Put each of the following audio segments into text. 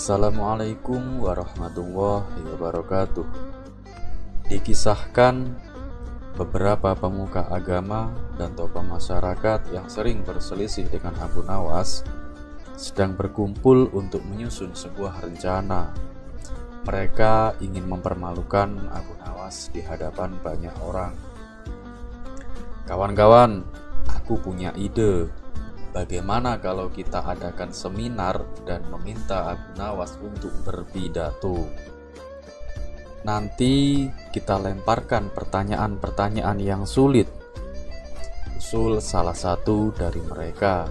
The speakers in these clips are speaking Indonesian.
Assalamualaikum warahmatullahi wabarakatuh. Dikisahkan beberapa pemuka agama dan tokoh masyarakat yang sering berselisih dengan Abu Nawas sedang berkumpul untuk menyusun sebuah rencana. Mereka ingin mempermalukan Abu Nawas di hadapan banyak orang. Kawan-kawan, aku punya ide. Bagaimana kalau kita adakan seminar dan meminta Abu Nawas untuk berpidato? Nanti kita lemparkan pertanyaan-pertanyaan yang sulit. Usul salah satu dari mereka.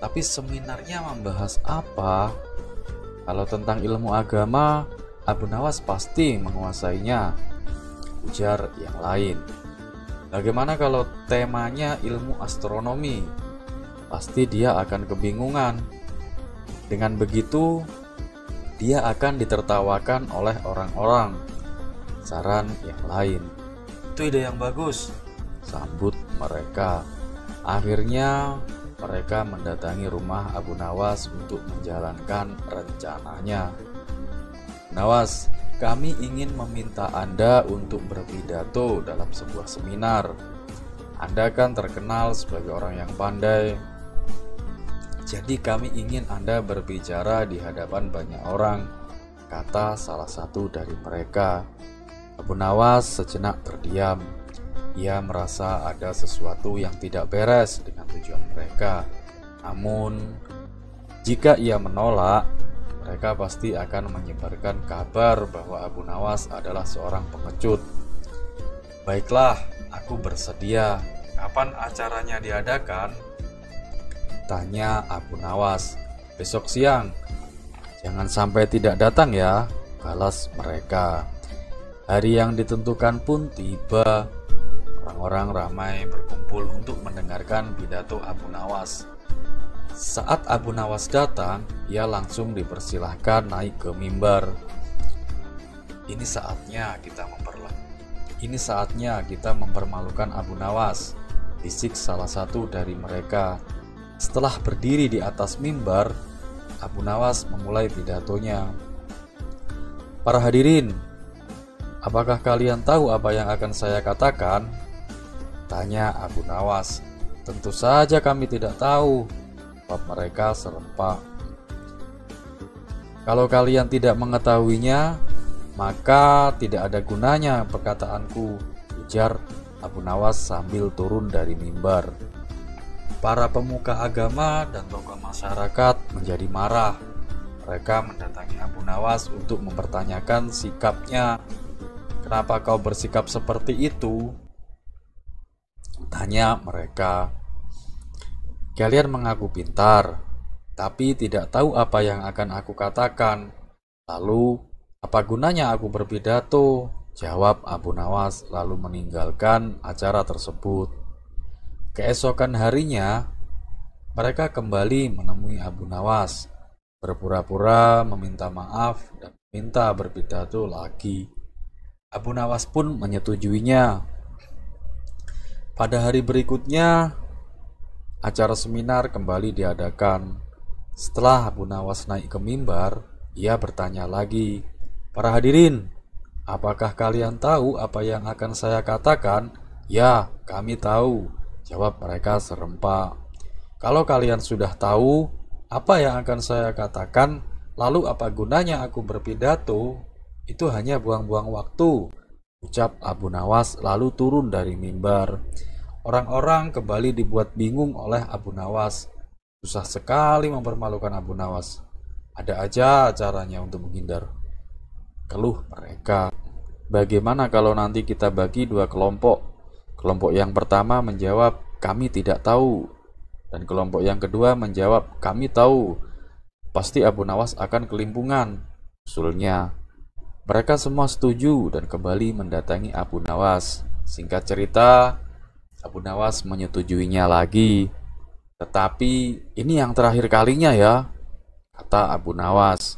Tapi seminarnya membahas apa? Kalau tentang ilmu agama, Abu Nawas pasti menguasainya, ujar yang lain. Bagaimana kalau temanya ilmu astronomi? Pasti dia akan kebingungan. Dengan begitu, dia akan ditertawakan oleh orang-orang. Saran yang lain, itu ide yang bagus, sambut mereka. Akhirnya mereka mendatangi rumah Abu Nawas untuk menjalankan rencananya. Nawas, kami ingin meminta Anda untuk berpidato dalam sebuah seminar. Anda kan terkenal sebagai orang yang pandai. Jadi kami ingin Anda berbicara di hadapan banyak orang, kata salah satu dari mereka. Abu Nawas sejenak terdiam. Ia merasa ada sesuatu yang tidak beres dengan tujuan mereka. Namun, jika ia menolak, mereka pasti akan menyebarkan kabar bahwa Abu Nawas adalah seorang pengecut. Baiklah, aku bersedia. Kapan acaranya diadakan? Tanya Abu Nawas. Besok siang. Jangan sampai tidak datang ya, balas mereka. Hari yang ditentukan pun tiba. Orang-orang ramai berkumpul untuk mendengarkan pidato Abu Nawas. Saat Abu Nawas datang, ia langsung dipersilahkan naik ke mimbar. Ini saatnya kita mempermalukan Abu Nawas, bisik salah satu dari mereka. Setelah berdiri di atas mimbar, Abu Nawas memulai pidatonya. Para hadirin, apakah kalian tahu apa yang akan saya katakan? Tanya Abu Nawas. Tentu saja kami tidak tahu, jawab mereka serempak. Kalau kalian tidak mengetahuinya, maka tidak ada gunanya perkataanku, ujar Abu Nawas sambil turun dari mimbar. Para pemuka agama dan tokoh masyarakat menjadi marah. Mereka mendatangi Abu Nawas untuk mempertanyakan sikapnya. Kenapa kau bersikap seperti itu? Tanya mereka. Kalian mengaku pintar, tapi tidak tahu apa yang akan aku katakan. Lalu, apa gunanya aku berpidato? Jawab Abu Nawas lalu meninggalkan acara tersebut. Keesokan harinya, mereka kembali menemui Abu Nawas, berpura-pura meminta maaf dan minta berpidato lagi. Abu Nawas pun menyetujuinya. Pada hari berikutnya, acara seminar kembali diadakan. Setelah Abu Nawas naik ke mimbar, ia bertanya lagi, "Para hadirin, apakah kalian tahu apa yang akan saya katakan?" "Ya, kami tahu," jawab mereka serempak. "Kalau kalian sudah tahu apa yang akan saya katakan, lalu apa gunanya aku berpidato? Itu hanya buang-buang waktu," ucap Abu Nawas lalu turun dari mimbar. Orang-orang kembali dibuat bingung oleh Abu Nawas. Susah sekali mempermalukan Abu Nawas. Ada aja caranya untuk menghindar, keluh mereka. Bagaimana kalau nanti kita bagi dua kelompok? Kelompok yang pertama menjawab, "Kami tidak tahu." Dan kelompok yang kedua menjawab, "Kami tahu." Pasti Abu Nawas akan kelimpungan, usulnya. Mereka semua setuju dan kembali mendatangi Abu Nawas. Singkat cerita, Abu Nawas menyetujuinya lagi. "Tetapi ini yang terakhir kalinya ya," kata Abu Nawas.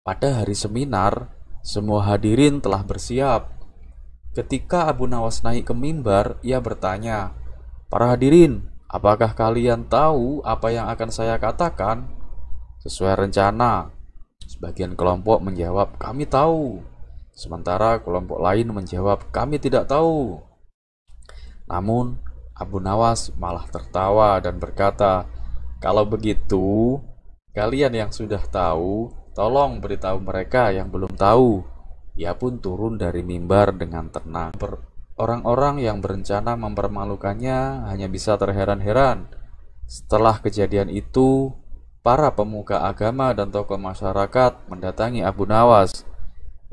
Pada hari seminar, semua hadirin telah bersiap. Ketika Abu Nawas naik ke mimbar, ia bertanya, "Para hadirin, apakah kalian tahu apa yang akan saya katakan?" "Sesuai rencana," Sebagian kelompok menjawab, "Kami tahu." Sementara kelompok lain menjawab, "Kami tidak tahu." Namun, Abu Nawas malah tertawa dan berkata, "Kalau begitu, kalian yang sudah tahu, tolong beritahu mereka yang belum tahu." Ia pun turun dari mimbar dengan tenang. Orang-orang yang berencana mempermalukannya hanya bisa terheran-heran. Setelah kejadian itu, para pemuka agama dan tokoh masyarakat mendatangi Abu Nawas.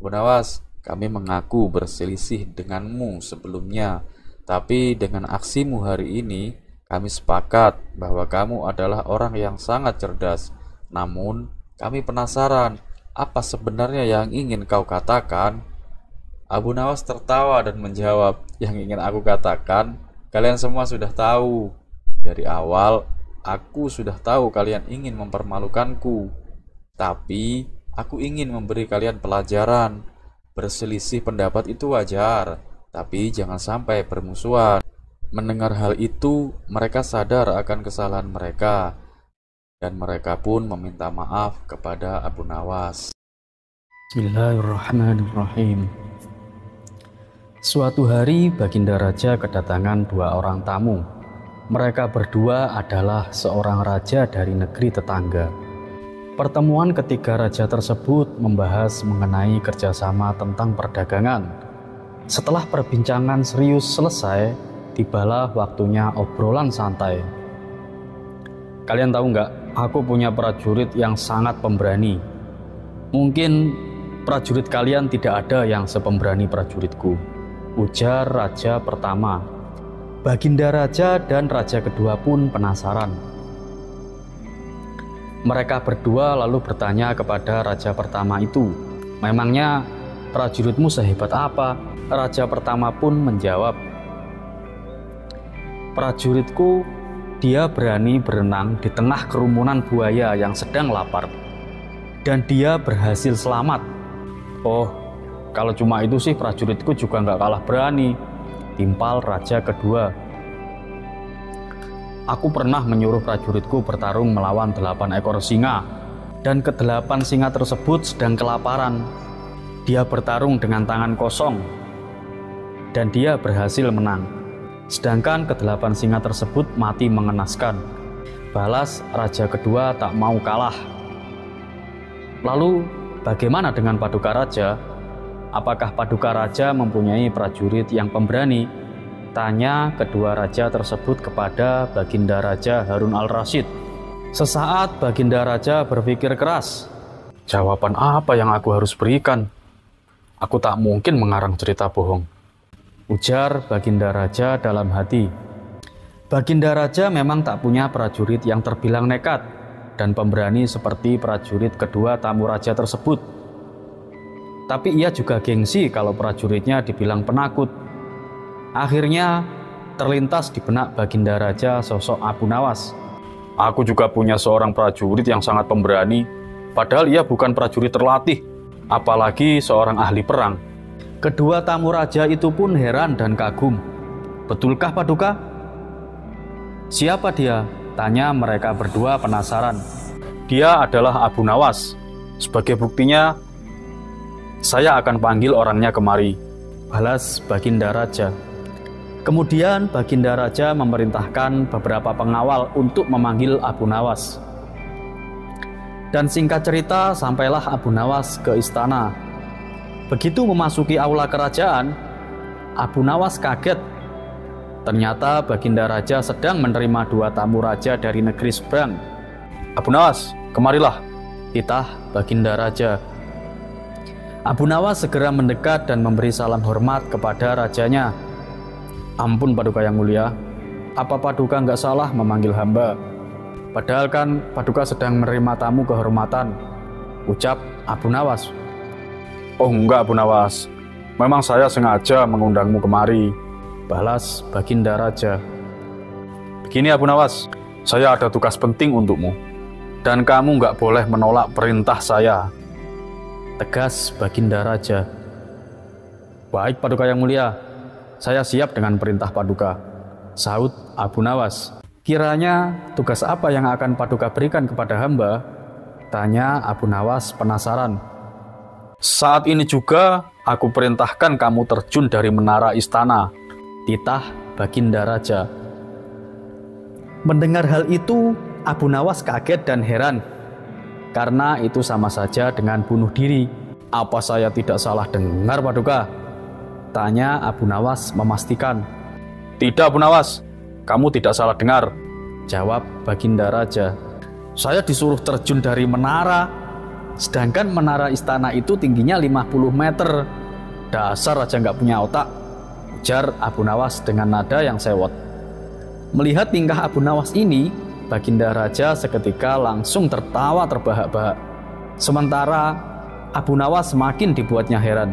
"Abu Nawas, kami mengaku berselisih denganmu sebelumnya, tapi dengan aksimu hari ini, kami sepakat bahwa kamu adalah orang yang sangat cerdas. Namun, kami penasaran, apa sebenarnya yang ingin kau katakan?" Abu Nawas tertawa dan menjawab, "Yang ingin aku katakan, kalian semua sudah tahu. Dari awal, aku sudah tahu kalian ingin mempermalukanku. Tapi, aku ingin memberi kalian pelajaran. Berselisih pendapat itu wajar, tapi jangan sampai bermusuhan." Mendengar hal itu, mereka sadar akan kesalahan mereka, dan mereka pun meminta maaf kepada Abu Nawas. Bismillahirrahmanirrahim. Suatu hari Baginda Raja kedatangan dua orang tamu. Mereka berdua adalah seorang raja dari negeri tetangga. Pertemuan ketiga raja tersebut membahas mengenai kerjasama tentang perdagangan. Setelah perbincangan serius selesai, tibalah waktunya obrolan santai. "Kalian tahu nggak, aku punya prajurit yang sangat pemberani. Mungkin prajurit kalian tidak ada yang sepemberani prajuritku," ujar raja pertama. Baginda raja dan raja kedua pun penasaran. Mereka berdua lalu bertanya kepada raja pertama itu, "Memangnya prajuritmu sehebat apa?" Raja pertama pun menjawab, "Prajuritku, dia berani berenang di tengah kerumunan buaya yang sedang lapar. Dan dia berhasil selamat." "Oh, kalau cuma itu sih prajuritku juga nggak kalah berani," timpal raja kedua. "Aku pernah menyuruh prajuritku bertarung melawan 8 ekor singa, dan ke-8 singa tersebut sedang kelaparan. Dia bertarung dengan tangan kosong, dan dia berhasil menang. Sedangkan ke-8 singa tersebut mati mengenaskan," balas raja kedua tak mau kalah. "Lalu, bagaimana dengan Paduka Raja? Apakah Paduka Raja mempunyai prajurit yang pemberani?" tanya kedua raja tersebut kepada Baginda Raja Harun al-Rasyid. Sesaat Baginda Raja berpikir keras. "Jawaban apa yang aku harus berikan? Aku tak mungkin mengarang cerita bohong," ujar Baginda Raja dalam hati. Baginda Raja memang tak punya prajurit yang terbilang nekat dan pemberani seperti prajurit kedua tamu raja tersebut. Tapi ia juga gengsi kalau prajuritnya dibilang penakut. Akhirnya terlintas di benak Baginda Raja sosok Abu Nawas. "Aku juga punya seorang prajurit yang sangat pemberani, padahal ia bukan prajurit terlatih, apalagi seorang ahli perang." Kedua tamu raja itu pun heran dan kagum. "Betulkah Paduka?" "Siapa dia?" tanya mereka berdua penasaran. "Dia adalah Abu Nawas. Sebagai buktinya, saya akan panggil orangnya kemari," balas Baginda Raja. Kemudian Baginda Raja memerintahkan beberapa pengawal untuk memanggil Abu Nawas. Dan singkat cerita, sampailah Abu Nawas ke istana. Begitu memasuki aula kerajaan, Abu Nawas kaget. Ternyata Baginda Raja sedang menerima 2 tamu raja dari negeri seberang. "Abu Nawas, kemarilah," titah Baginda Raja. Abu Nawas segera mendekat dan memberi salam hormat kepada rajanya. "Ampun Paduka yang mulia, apa Paduka nggak salah memanggil hamba? Padahal kan Paduka sedang menerima tamu kehormatan," ucap Abu Nawas. "Oh enggak Abu Nawas, memang saya sengaja mengundangmu kemari," balas Baginda Raja. "Begini Abu Nawas, saya ada tugas penting untukmu, dan kamu nggak boleh menolak perintah saya," tegas Baginda Raja. "Baik Paduka yang mulia, saya siap dengan perintah Paduka," sahut Abu Nawas. "Kiranya tugas apa yang akan Paduka berikan kepada hamba?" Tanya Abu Nawas penasaran. Saat ini juga aku perintahkan kamu terjun dari menara istana, titah Baginda Raja. Mendengar hal itu, Abu Nawas kaget dan heran, karena itu sama saja dengan bunuh diri. Apa saya tidak salah dengar, Paduka? Tanya Abu Nawas memastikan. Tidak, Abu Nawas, kamu tidak salah dengar, jawab Baginda Raja. Saya disuruh terjun dari menara, sedangkan menara istana itu tingginya 50 meter. Dasar aja nggak punya otak, ujar Abu Nawas dengan nada yang sewot. Melihat tingkah Abu Nawas ini, Baginda Raja seketika langsung tertawa terbahak-bahak. Sementara Abu Nawas semakin dibuatnya heran.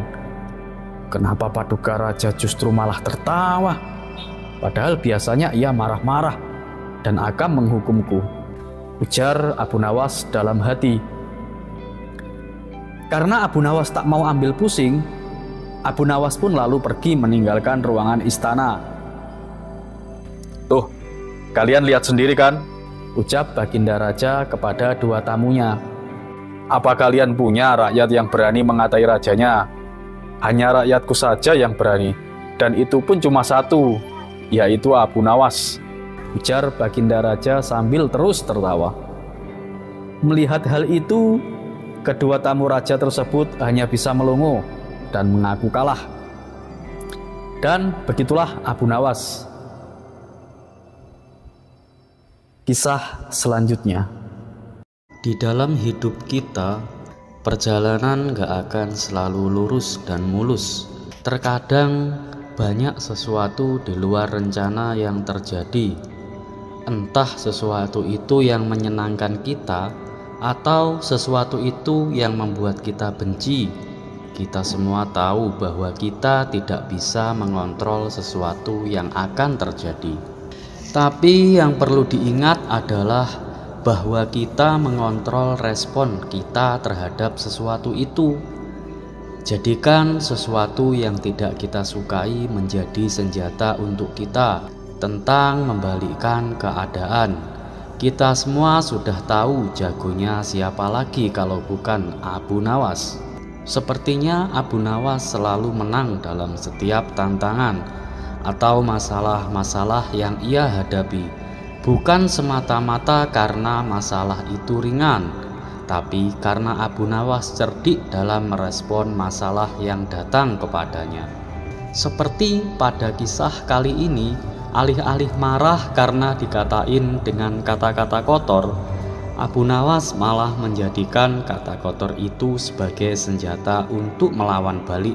Kenapa Paduka Raja justru malah tertawa? Padahal biasanya ia marah-marah dan akan menghukumku, ujar Abu Nawas dalam hati. Karena Abu Nawas tak mau ambil pusing, Abu Nawas pun lalu pergi meninggalkan ruangan istana. Tuh, kalian lihat sendiri kan? Ucap Baginda Raja kepada dua tamunya. Apa kalian punya rakyat yang berani mengatai rajanya? Hanya rakyatku saja yang berani, dan itu pun cuma satu, yaitu Abu Nawas, ujar Baginda Raja sambil terus tertawa. Melihat hal itu, kedua tamu raja tersebut hanya bisa melongo dan mengaku kalah. Dan begitulah Abu Nawas. Kisah selanjutnya. Di dalam hidup kita, perjalanan gak akan selalu lurus dan mulus. Terkadang banyak sesuatu di luar rencana yang terjadi. Entah sesuatu itu yang menyenangkan kita, atau sesuatu itu yang membuat kita benci. Kita semua tahu bahwa kita tidak bisa mengontrol sesuatu yang akan terjadi. Tapi yang perlu diingat adalah bahwa kita mengontrol respon kita terhadap sesuatu itu. Jadikan sesuatu yang tidak kita sukai menjadi senjata untuk kita tentang membalikkan keadaan. Kita semua sudah tahu jagonya siapa lagi kalau bukan Abu Nawas. Sepertinya Abu Nawas selalu menang dalam setiap tantangan atau masalah-masalah yang ia hadapi, bukan semata-mata karena masalah itu ringan, tapi karena Abu Nawas cerdik dalam merespon masalah yang datang kepadanya. Seperti pada kisah kali ini, alih-alih marah karena dikatain dengan kata-kata kotor, Abu Nawas malah menjadikan kata kotor itu sebagai senjata untuk melawan balik.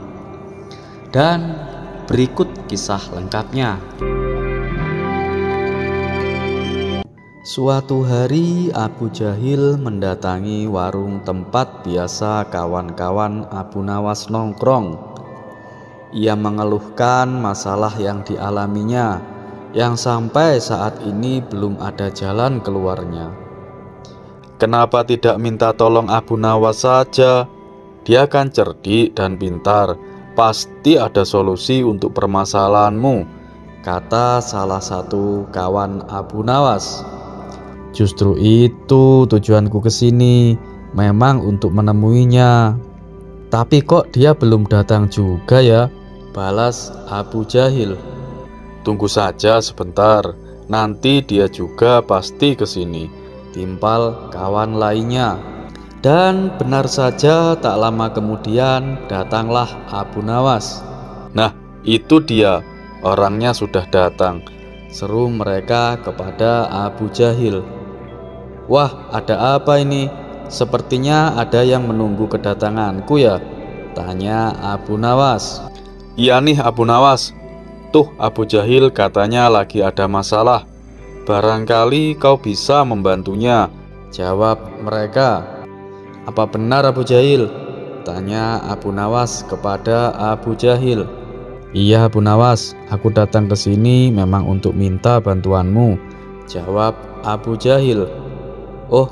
Dan berikut kisah lengkapnya. Suatu hari Abu Jahil mendatangi warung tempat biasa kawan-kawan Abu Nawas nongkrong. Ia mengeluhkan masalah yang dialaminya, yang sampai saat ini belum ada jalan keluarnya. Kenapa tidak minta tolong Abu Nawas saja? Dia kan cerdik dan pintar. Pasti ada solusi untuk permasalahanmu, kata salah satu kawan Abu Nawas. Justru itu tujuanku ke sini, memang untuk menemuinya. Tapi kok dia belum datang juga ya? Balas Abu Jahil. Tunggu saja sebentar, nanti dia juga pasti ke sini, timpal kawan lainnya. Dan benar saja tak lama kemudian datanglah Abu Nawas. Nah, itu dia, orangnya sudah datang, seru mereka kepada Abu Jahil. Wah, ada apa ini? Sepertinya ada yang menunggu kedatanganku ya? Tanya Abu Nawas. Iya nih Abu Nawas, tuh Abu Jahil katanya lagi ada masalah. Barangkali kau bisa membantunya, jawab mereka. Apa benar Abu Jahil? Tanya Abu Nawas kepada Abu Jahil. Iya Abu Nawas, aku datang ke sini memang untuk minta bantuanmu, jawab Abu Jahil. Oh,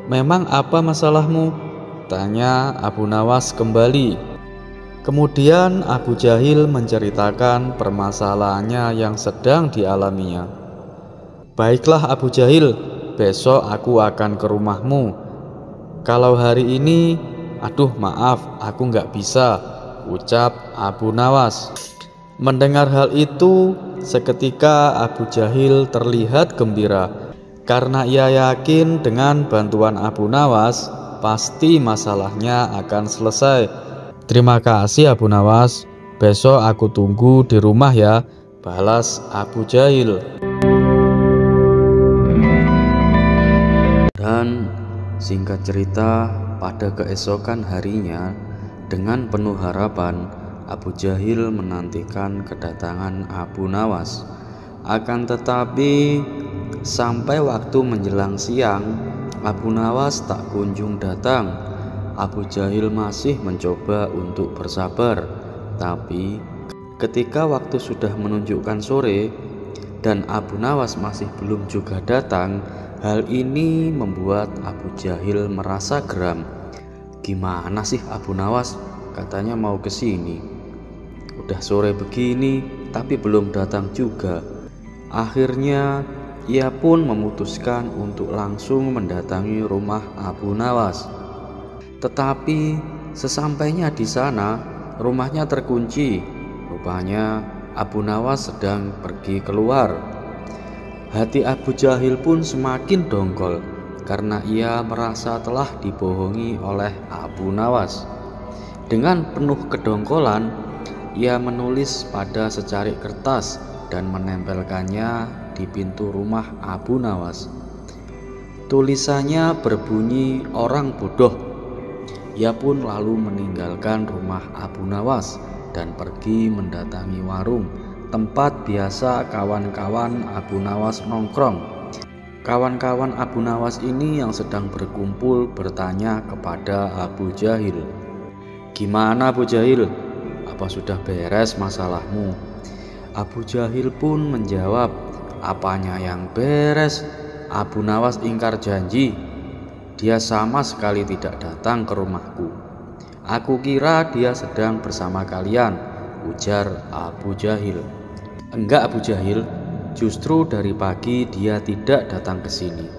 memang apa masalahmu? Tanya Abu Nawas kembali. Kemudian Abu Jahil menceritakan permasalahannya yang sedang dialaminya. Baiklah Abu Jahil, besok aku akan ke rumahmu. Kalau hari ini, aduh maaf, aku nggak bisa, ucap Abu Nawas. Mendengar hal itu, seketika Abu Jahil terlihat gembira karena ia yakin dengan bantuan Abu Nawas pasti masalahnya akan selesai. Terima kasih Abu Nawas, besok aku tunggu di rumah ya, balas Abu Jahil. Dan singkat cerita, pada keesokan harinya dengan penuh harapan Abu Jahil menantikan kedatangan Abu Nawas. Akan tetapi sampai waktu menjelang siang, Abu Nawas tak kunjung datang. Abu Jahil masih mencoba untuk bersabar, tapi ketika waktu sudah menunjukkan sore dan Abu Nawas masih belum juga datang, hal ini membuat Abu Jahil merasa geram. Gimana sih Abu Nawas? Katanya mau ke sini. Udah sore begini tapi belum datang juga. Akhirnya ia pun memutuskan untuk langsung mendatangi rumah Abu Nawas. Tetapi sesampainya di sana, rumahnya terkunci. Rupanya Abu Nawas sedang pergi keluar. Hati Abu Jahil pun semakin dongkol karena ia merasa telah dibohongi oleh Abu Nawas. Dengan penuh kedongkolan, ia menulis pada secarik kertas dan menempelkannya di pintu rumah Abu Nawas. Tulisannya berbunyi "Orang bodoh". Ia pun lalu meninggalkan rumah Abu Nawas dan pergi mendatangi warung tempat biasa kawan-kawan Abu Nawas nongkrong. Kawan-kawan Abu Nawas ini yang sedang berkumpul bertanya kepada Abu Jahil, "Gimana Abu Jahil? Apa sudah beres masalahmu?" Abu Jahil pun menjawab, "Apanya yang beres? Abu Nawas ingkar janji. Dia sama sekali tidak datang ke rumahku. Aku kira dia sedang bersama kalian," ujar Abu Jahil. "Enggak Abu Jahil, justru dari pagi dia tidak datang ke sini."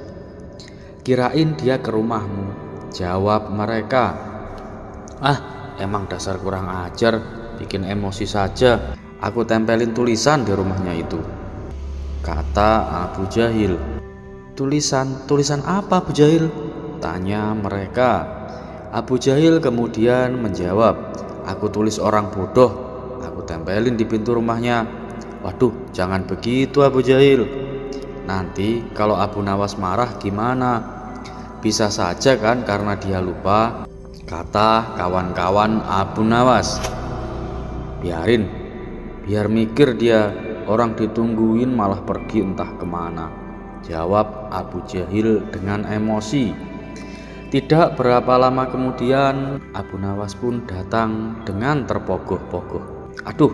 "Kirain dia ke rumahmu," jawab mereka. "Ah, emang dasar kurang ajar, bikin emosi saja. Aku tempelin tulisan di rumahnya itu," kata Abu Jahil. Tulisan apa Abu Jahil?" tanya mereka. Abu Jahil kemudian menjawab, "Aku tulis orang bodoh, aku tempelin di pintu rumahnya." "Waduh, jangan begitu Abu Jahil. Nanti kalau Abu Nawas marah gimana? Bisa saja kan karena dia lupa," kata kawan-kawan Abu Nawas. Biar mikir dia, orang ditungguin malah pergi entah kemana," jawab Abu Jahil dengan emosi. Tidak berapa lama kemudian Abu Nawas pun datang dengan terpogoh-pogoh. "Aduh,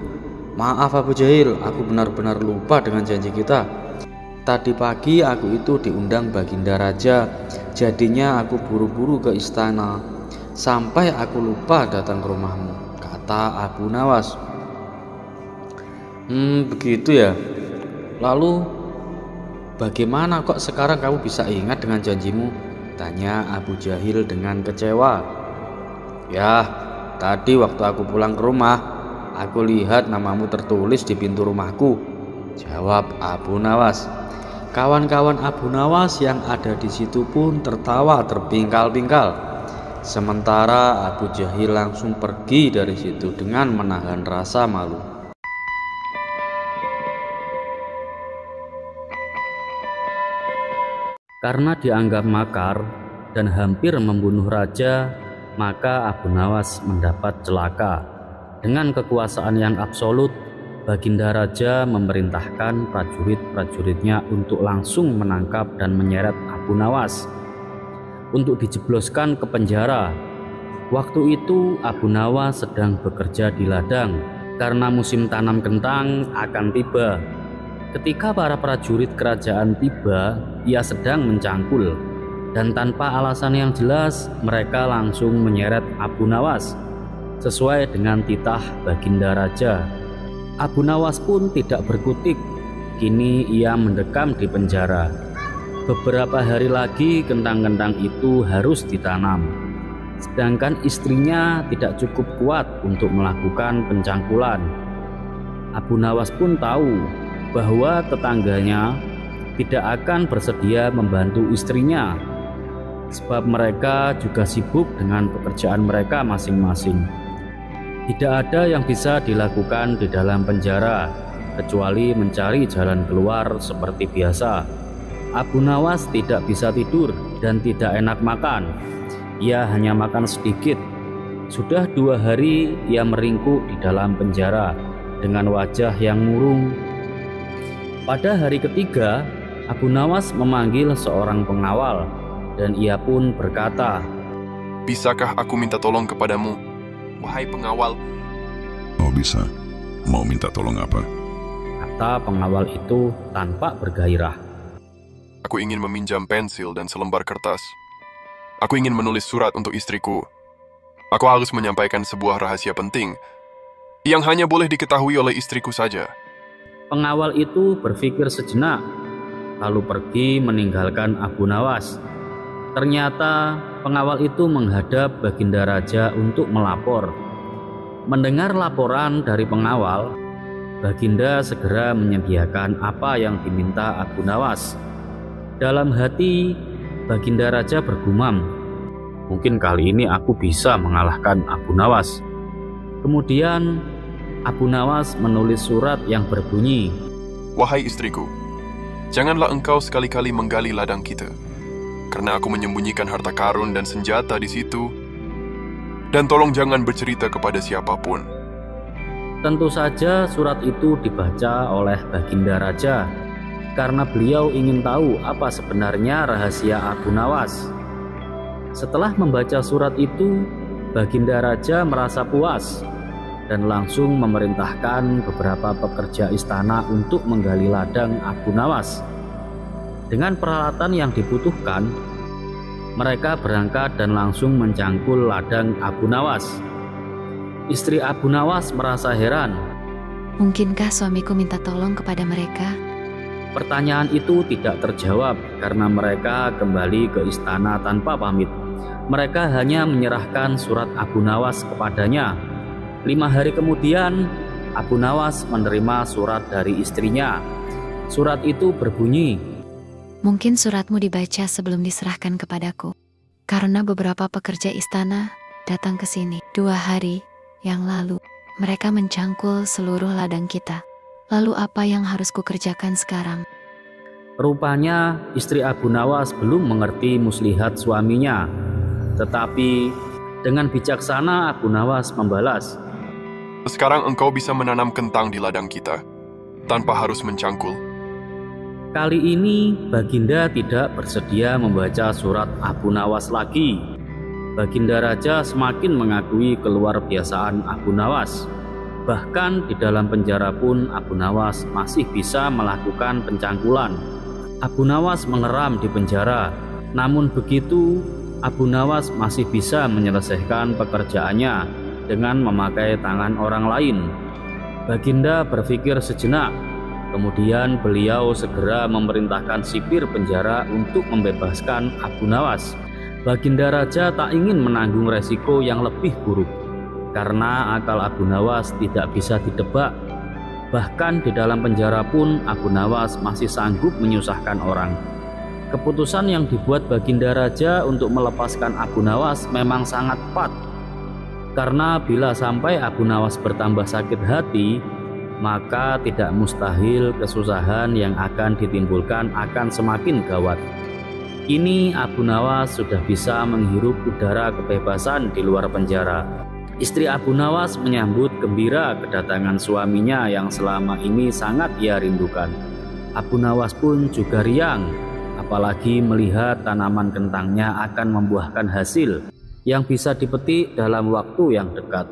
maaf Abu Jahil, aku benar-benar lupa dengan janji kita. Tadi pagi aku itu diundang Baginda Raja, jadinya aku buru-buru ke istana. Sampai aku lupa datang ke rumahmu," kata Abu Nawas. Begitu ya. Lalu bagaimana kok sekarang kamu bisa ingat dengan janjimu?" tanya Abu Jahil dengan kecewa. "Ya, tadi waktu aku pulang ke rumah, aku lihat namamu tertulis di pintu rumahku," jawab Abu Nawas. Kawan-kawan Abu Nawas yang ada di situ pun tertawa terpingkal-pingkal. Sementara Abu Jahil langsung pergi dari situ dengan menahan rasa malu. Karena dianggap makar dan hampir membunuh raja, maka Abu Nawas mendapat celaka. Dengan kekuasaan yang absolut, Baginda Raja memerintahkan prajurit-prajuritnya untuk langsung menangkap dan menyeret Abu Nawas untuk dijebloskan ke penjara. Waktu itu Abu Nawas sedang bekerja di ladang karena musim tanam kentang akan tiba. Ketika para prajurit kerajaan tiba, ia sedang mencangkul, dan tanpa alasan yang jelas mereka langsung menyeret Abu Nawas sesuai dengan titah Baginda Raja. Abu Nawas pun tidak berkutik. Kini ia mendekam di penjara. Beberapa hari lagi kentang-kentang itu harus ditanam. Sedangkan istrinya tidak cukup kuat untuk melakukan pencangkulan. Abu Nawas pun tahu bahwa tetangganya tidak akan bersedia membantu istrinya, sebab mereka juga sibuk dengan pekerjaan mereka masing-masing. Tidak ada yang bisa dilakukan di dalam penjara kecuali mencari jalan keluar seperti biasa. Abu Nawas tidak bisa tidur dan tidak enak makan. Ia hanya makan sedikit. Sudah 2 hari ia meringkuk di dalam penjara dengan wajah yang murung. Pada hari ketiga, Abu Nawas memanggil seorang pengawal dan ia pun berkata, "Bisakah aku minta tolong kepadamu, wahai pengawal?" "Oh bisa. Mau minta tolong apa?" kata pengawal itu tanpa bergairah. "Aku ingin meminjam pensil dan selembar kertas. Aku ingin menulis surat untuk istriku. Aku harus menyampaikan sebuah rahasia penting yang hanya boleh diketahui oleh istriku saja." Pengawal itu berpikir sejenak, lalu pergi meninggalkan Abu Nawas. Ternyata pengawal itu menghadap Baginda Raja untuk melapor. Mendengar laporan dari pengawal, Baginda segera menyediakan apa yang diminta Abu Nawas. Dalam hati, Baginda Raja bergumam, "Mungkin kali ini aku bisa mengalahkan Abu Nawas." Kemudian Abu Nawas menulis surat yang berbunyi, "Wahai istriku, janganlah engkau sekali-kali menggali ladang kita, karena aku menyembunyikan harta karun dan senjata di situ. Dan tolong jangan bercerita kepada siapapun." Tentu saja surat itu dibaca oleh Baginda Raja karena beliau ingin tahu apa sebenarnya rahasia Abu Nawas. Setelah membaca surat itu, Baginda Raja merasa puas dan langsung memerintahkan beberapa pekerja istana untuk menggali ladang Abu Nawas. Dengan peralatan yang dibutuhkan, mereka berangkat dan langsung mencangkul ladang Abu Nawas. Istri Abu Nawas merasa heran. "Mungkinkah suamiku minta tolong kepada mereka?" Pertanyaan itu tidak terjawab karena mereka kembali ke istana tanpa pamit. Mereka hanya menyerahkan surat Abu Nawas kepadanya. 5 hari kemudian, Abu Nawas menerima surat dari istrinya. Surat itu berbunyi, "Mungkin suratmu dibaca sebelum diserahkan kepadaku, karena beberapa pekerja istana datang ke sini 2 hari yang lalu. Mereka mencangkul seluruh ladang kita. Lalu apa yang harus kukerjakan sekarang?" Rupanya istri Abu Nawas belum mengerti muslihat suaminya. Tetapi dengan bijaksana Abu Nawas membalas, "Sekarang engkau bisa menanam kentang di ladang kita, tanpa harus mencangkul." Kali ini Baginda tidak bersedia membaca surat Abu Nawas lagi. Baginda Raja semakin mengakui keluarbiasaan Abu Nawas. Bahkan di dalam penjara pun Abu Nawas masih bisa melakukan pencangkulan. Abu Nawas mengeram di penjara, namun begitu Abu Nawas masih bisa menyelesaikan pekerjaannya dengan memakai tangan orang lain. Baginda berpikir sejenak, kemudian beliau segera memerintahkan sipir penjara untuk membebaskan Abu Nawas. Baginda Raja tak ingin menanggung resiko yang lebih buruk, karena akal Abu Nawas tidak bisa ditebak. Bahkan di dalam penjara pun Abu Nawas masih sanggup menyusahkan orang. Keputusan yang dibuat Baginda Raja untuk melepaskan Abu Nawas memang sangat tepat. Karena bila sampai Abu Nawas bertambah sakit hati, maka tidak mustahil kesusahan yang akan ditimbulkan akan semakin gawat. Kini Abu Nawas sudah bisa menghirup udara kebebasan di luar penjara. Istri Abu Nawas menyambut gembira kedatangan suaminya yang selama ini sangat ia rindukan. Abu Nawas pun juga riang, apalagi melihat tanaman kentangnya akan membuahkan hasil yang bisa dipetik dalam waktu yang dekat.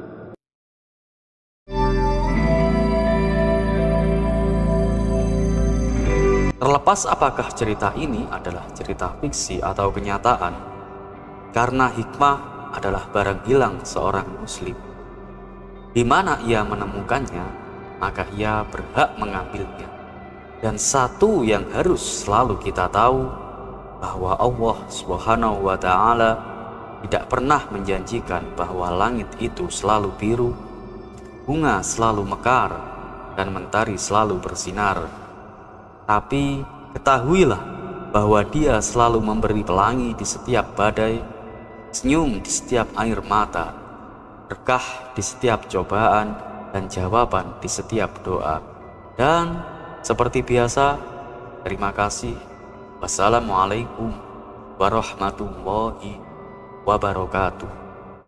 Terlepas apakah cerita ini adalah cerita fiksi atau kenyataan, karena hikmah adalah barang hilang seorang muslim. Di mana ia menemukannya, maka ia berhak mengambilnya. Dan satu yang harus selalu kita tahu, bahwa Allah Subhanahu wa Ta'ala tidak pernah menjanjikan bahwa langit itu selalu biru, bunga selalu mekar, dan mentari selalu bersinar. Tapi ketahuilah bahwa Dia selalu memberi pelangi di setiap badai, senyum di setiap air mata, berkah di setiap cobaan, dan jawaban di setiap doa. Dan seperti biasa, terima kasih. Wassalamualaikum warahmatullahi wabarakatuh.